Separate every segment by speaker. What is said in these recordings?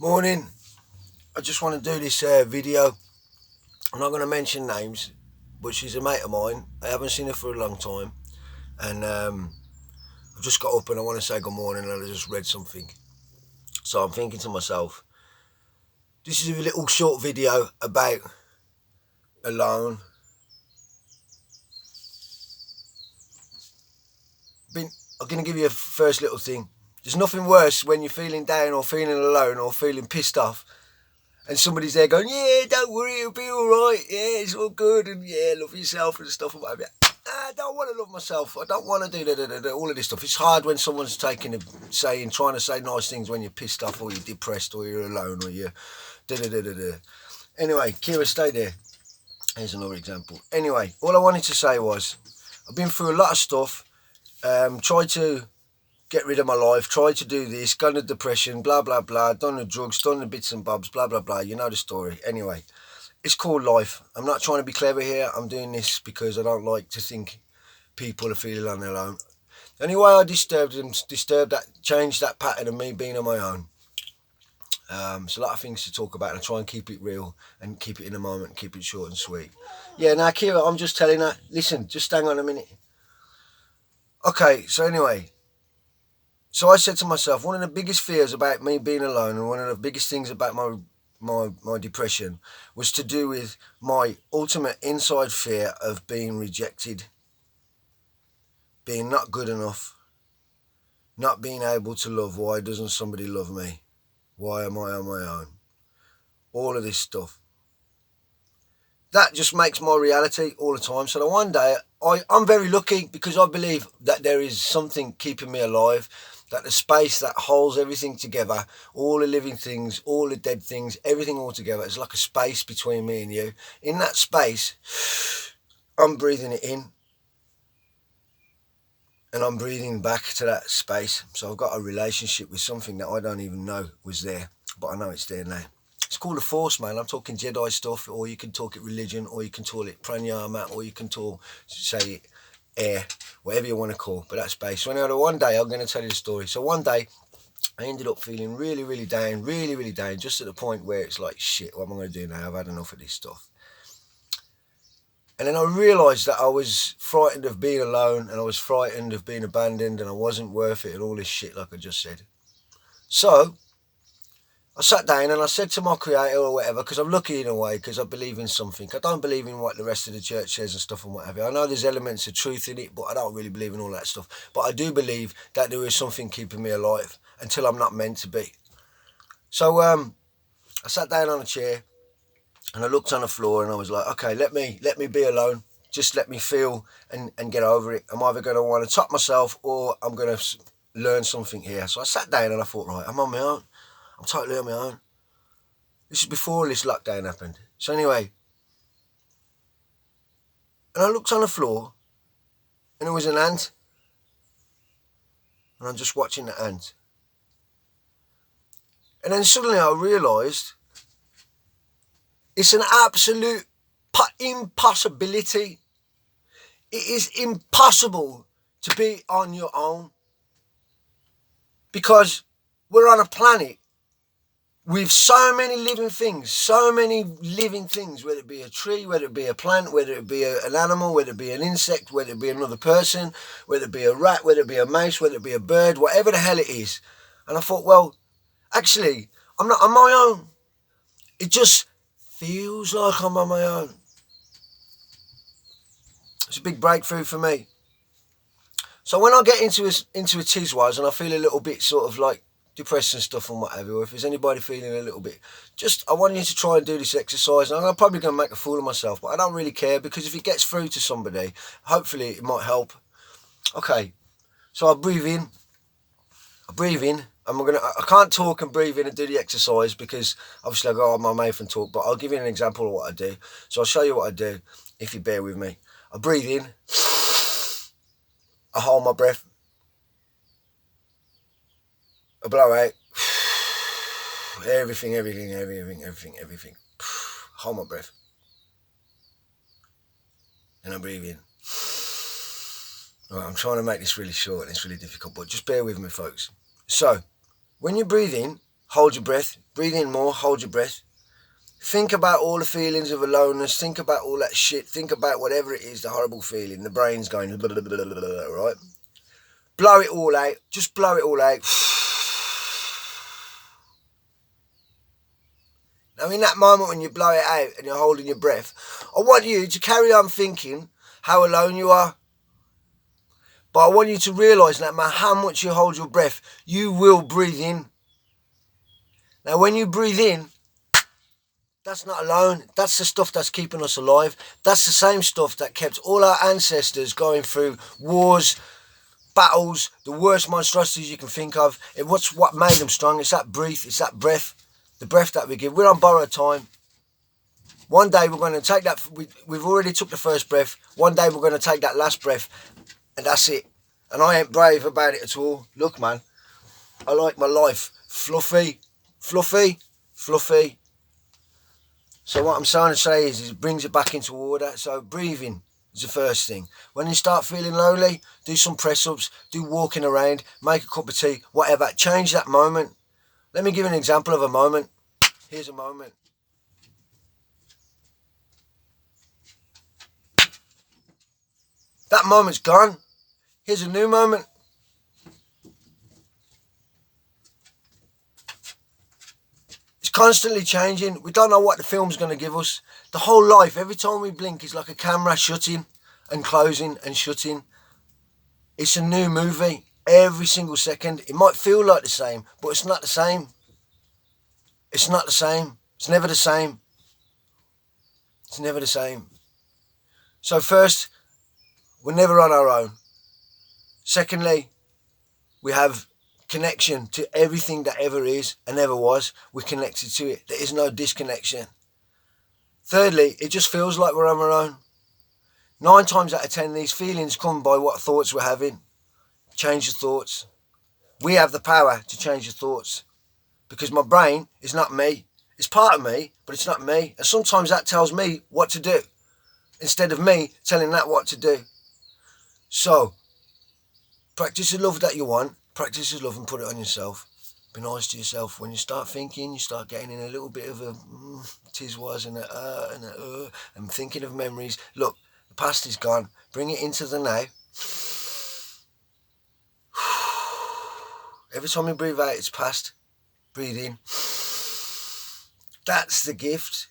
Speaker 1: Morning. I just want to do this video. I'm not going to mention names, but she's a mate of mine. I haven't seen her for a long time, and I've just got up and I want to say good morning, and I just read something. So I'm thinking to myself, this is a little short video about alone. I'm going to give you a first little thing. There's nothing worse when you're feeling down or feeling alone or feeling pissed off, and somebody's there going, yeah, don't worry, it'll be all right, yeah, it's all good, and yeah, love yourself and stuff and whatever. I don't want to love myself. I don't want to do all of this stuff. It's hard when someone's trying to say nice things when you're pissed off or you're depressed or you're alone or you're da-da-da-da-da. Anyway, Kira, stay there. Here's another example. Anyway, all I wanted to say was, I've been through a lot of stuff, tried to get rid of my life, tried to do this, gone to depression, blah, blah, blah, done the drugs, done the bits and bobs, blah, blah, blah. You know the story. Anyway, it's called life. I'm not trying to be clever here. I'm doing this because I don't like to think people are feeling on their own. The only way I changed that pattern of me being on my own. It's a lot of things to talk about, and I try and keep it real and keep it in the moment, keep it short and sweet. Yeah, now, Kira, I'm just telling her, listen, just hang on a minute. Okay, so anyway, so I said to myself, one of the biggest fears about me being alone, and one of the biggest things about my depression, was to do with my ultimate inside fear of being rejected, being not good enough, not being able to love. Why doesn't somebody love me? Why am I on my own? All of this stuff. That just makes my reality all the time. So that one day, I'm very lucky because I believe that there is something keeping me alive, that the space that holds everything together, all the living things, all the dead things, everything all together, it's like a space between me and you. In that space, I'm breathing it in and I'm breathing back to that space. So I've got a relationship with something that I don't even know was there, but I know it's there now. It's called a force, man. I'm talking Jedi stuff, or you can talk it religion, or you can call it pranayama, or you can say it air, whatever you want to call, but that's space. So anyway, one day, I'm going to tell you the story. So one day, I ended up feeling really, really down, just at the point where it's like, shit, what am I going to do now? I've had enough of this stuff. And then I realised that I was frightened of being alone, and I was frightened of being abandoned, and I wasn't worth it, and all this shit, like I just said. So I sat down and I said to my creator or whatever, because I'm lucky in a way, because I believe in something. I don't believe in what the rest of the church says and stuff and whatever. I know there's elements of truth in it, but I don't really believe in all that stuff. But I do believe that there is something keeping me alive until I'm not meant to be. So I sat down on a chair and I looked on the floor and I was like, okay, let me be alone. Just let me feel and get over it. I'm either going to want to top myself or I'm going to learn something here. So I sat down and I thought, right, I'm on my own. I'm totally on my own. This is before this lockdown happened. So anyway, and I looked on the floor and there was an ant. And I'm just watching the ant. And then suddenly I realised it's an absolute impossibility. It is impossible to be on your own. Because we're on a planet with so many living things, whether it be a tree, whether it be a plant, whether it be an animal, whether it be an insect, whether it be another person, whether it be a rat, whether it be a mouse, whether it be a bird, whatever the hell it is. And I thought, well, actually, I'm not on my own. It just feels like I'm on my own. It's a big breakthrough for me. So when I get into a tizwaz and I feel a little bit sort of like depressed and stuff and whatever, or if there's anybody feeling a little bit, I want you to try and do this exercise. And I'm probably going to make a fool of myself, but I don't really care, because if it gets through to somebody, hopefully it might help. Okay, so I breathe in. I can't talk and breathe in and do the exercise because obviously I go on my mouth and talk, but I'll give you an example of what I do. So I'll show you what I do if you bear with me. I breathe in. I hold my breath. I blow out. Everything. Hold my breath. And I breathe in. Right, I'm trying to make this really short and it's really difficult, but just bear with me, folks. So, when you breathe in, hold your breath. Breathe in more, hold your breath. Think about all the feelings of aloneness. Think about all that shit. Think about whatever it is, the horrible feeling. The brain's going, blah, blah, blah, blah, blah, right? Blow it all out. Just blow it all out. Now, in that moment when you blow it out and you're holding your breath, I want you to carry on thinking how alone you are. But I want you to realise that no matter how much you hold your breath, you will breathe in. Now, when you breathe in, that's not alone. That's the stuff that's keeping us alive. That's the same stuff that kept all our ancestors going through wars, battles, the worst monstrosities you can think of. What's what made them strong? It's that breath. It's that breath. The breath that we give. We're on borrowed time. One day we're going to take that. We've already took the first breath. One day we're going to take that last breath, and that's it. And I ain't brave about it at all. Look, man, I like my life fluffy, fluffy, fluffy. So what I'm trying to say is it brings it back into order. So breathing is the first thing. When you start feeling lonely, do some press-ups, do walking around, make a cup of tea, whatever. Change that moment. Let me give you an example of a moment. Here's a moment. That moment's gone. Here's a new moment. Constantly changing. We don't know what the film's going to give us. The whole life, every time we blink, is like a camera shutting and closing and shutting. It's a new movie every single second. It might feel like the same, but it's not the same. It's not the same. It's never the same. It's never the same. So first, we're never on our own. Secondly, we have connection to everything that ever is and ever was. We're connected to it. There is no disconnection. Thirdly, it just feels like we're on our own. 9 times out of 10, these feelings come by what thoughts we're having. Change your thoughts. We have the power to change your thoughts, because my brain is not me. It's part of me, but it's not me. And sometimes that tells me what to do instead of me telling that what to do. So practice the love that you want. Practice the love and put it on yourself. Be nice to yourself. When you start thinking, you start getting in a little bit of a tis was and and thinking of memories. Look, the past is gone. Bring it into the now. Every time you breathe out, it's past. Breathe in. That's the gift.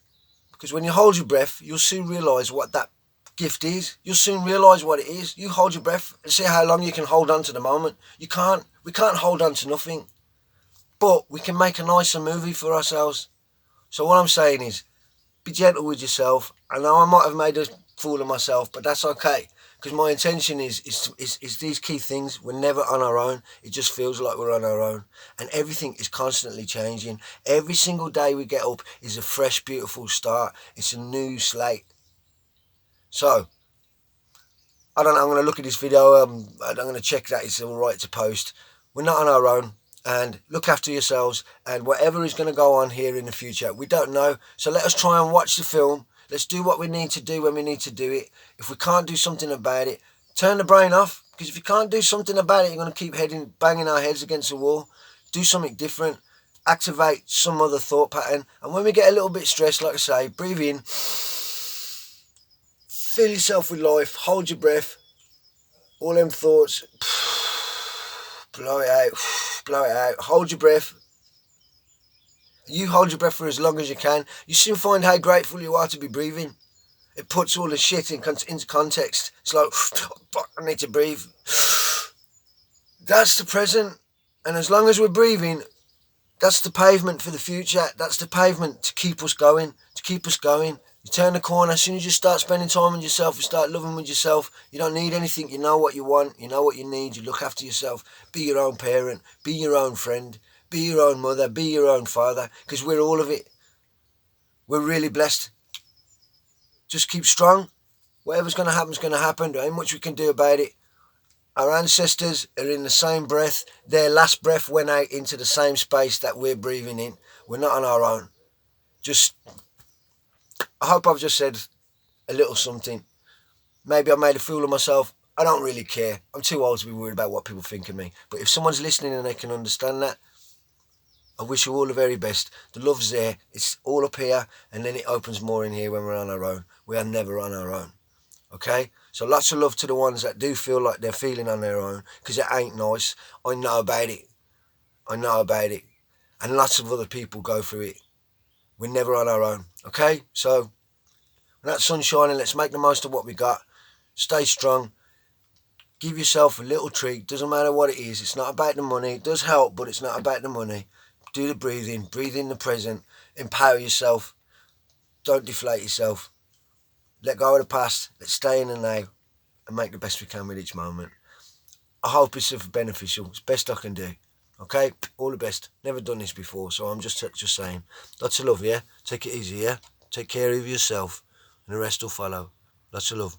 Speaker 1: Because when you hold your breath, you'll soon realise what that gift is. You'll soon realise what it is. You hold your breath and see how long you can hold on to the moment. You can't. We can't hold on to nothing. But we can make a nicer movie for ourselves. So what I'm saying is, be gentle with yourself. I know I might have made a fool of myself, but that's okay. Because my intention is these key things. We're never on our own. It just feels like we're on our own. And everything is constantly changing. Every single day we get up is a fresh, beautiful start. It's a new slate. So, I don't know, I'm going to look at this video. I'm going to check that it's all right to post. We're not on our own. And look after yourselves. And whatever is going to go on here in the future, we don't know. So let us try and watch the film. Let's do what we need to do when we need to do it. If we can't do something about it, turn the brain off. Because if you can't do something about it, you're going to keep banging our heads against the wall. Do something different. Activate some other thought pattern. And when we get a little bit stressed, like I say, breathe in. Fill yourself with life. Hold your breath. All them thoughts. Blow it out. Blow it out. Hold your breath. You hold your breath for as long as you can. You soon find how grateful you are to be breathing. It puts all the shit into context. It's like, I need to breathe. That's the present. And as long as we're breathing, that's the pavement for the future. That's the pavement to keep us going. To keep us going. You turn the corner. As soon as you start spending time with yourself, you start loving with yourself. You don't need anything. You know what you want. You know what you need. You look after yourself. Be your own parent. Be your own friend. Be your own mother. Be your own father. Because we're all of it. We're really blessed. Just keep strong. Whatever's going to happen is going to happen. There ain't much we can do about it. Our ancestors are in the same breath. Their last breath went out into the same space that we're breathing in. We're not on our own. I hope I've just said a little something. Maybe I made a fool of myself. I don't really care. I'm too old to be worried about what people think of me. But if someone's listening and they can understand that, I wish you all the very best. The love's there. It's all up here, and then it opens more in here when we're on our own. We are never on our own. Okay? So lots of love to the ones that do feel like they're feeling on their own, because it ain't nice. I know about it. I know about it. And lots of other people go through it. We're never on our own. Okay? So when that sun's shining, let's make the most of what we got. Stay strong. Give yourself a little treat. Doesn't matter what it is. It's not about the money. It does help, but it's not about the money. Do the breathing. Breathe in the present. Empower yourself. Don't deflate yourself. Let go of the past. Let's stay in the now and make the best we can with each moment. I hope it's beneficial. It's the best I can do. Okay? All the best. Never done this before, so I'm just saying. Lots of love, yeah? Take it easy, yeah? Take care of yourself, and the rest will follow. Lots of love.